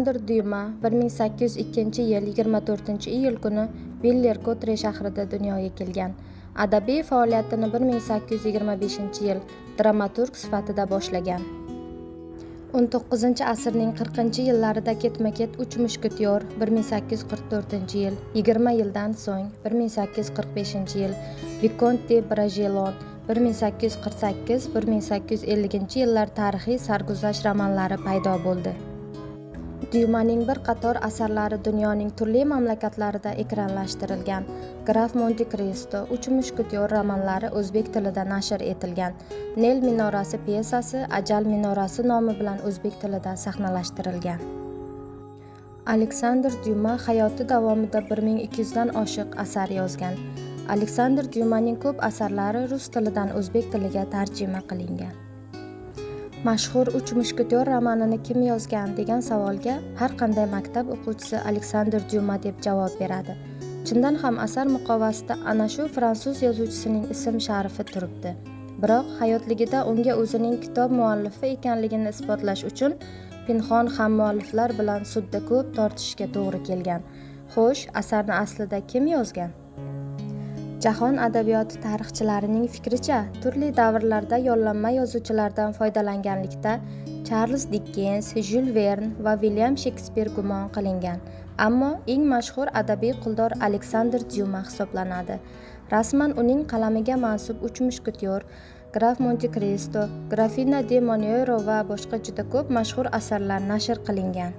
Aleksandr Dyuma 1802-yil 24-iyul kuni Viller-Kotre shahrida dunyoga kelgan. Adabiy faoliyatini 1825-yil dramaturg sifatida boshlagan. 19-asrning 40-yillarida ketma-ket Uch mushketyor 1844-yil, 20 yildan so'ng 1845-yil, Vicomte de Bragelonne 1848-1850-yillar tarixiy sarguzasht romanlari paydo bo'ldi. Dyumaning bir qator asarlari dunyoning turli mamlakatlarida ekranlashtirilgan. Graf Monte Cristo, Uch mushketyor romanlari o'zbek tilida nashr etilgan. Nel minorasi pyesasi Ajal minorasi nomi bilan o'zbek tilida sahnalashtirilgan. Aleksandr Dyuma hayoti davomida 1200 dan oshiq asar yozgan. Aleksandr Dyumaning ko'p asarlari rus tilidan o'zbek tiliga tarjima qilingan. Mashhur Uch mushketyor romanini kim yozgan degan savolga har qanday maktab o'quvchisi Aleksandr Dyuma deb javob beradi. Chindan ham asar muqovasida ana shu fransuz yozuvchisining ism-sharifi turibdi. Biroq hayotligida unga o'zining kitob muallifi ekanligini isbotlash uchun pinhon hammualliflar bilan sudda ko'p tortishishga to'g'ri kelgan. Xo'sh, asarni aslida kim yozgan? Jahon adabiyoti tarixchilarining fikricha, turli davrlarda yollanma yozuvchilardan foydalanganlikda Charles Dickens, Jules Verne va William Shekspir gumon qilingan. Ammo eng mashhur adabiy quldor Aleksandr Dyuma hisoblanadi. Rasman uning qalamiga mansub Uch mushketyor, Graf Monte Cristo, Grafina de Monero va boshqa juda ko'p mashhur asarlar nashr qilingan.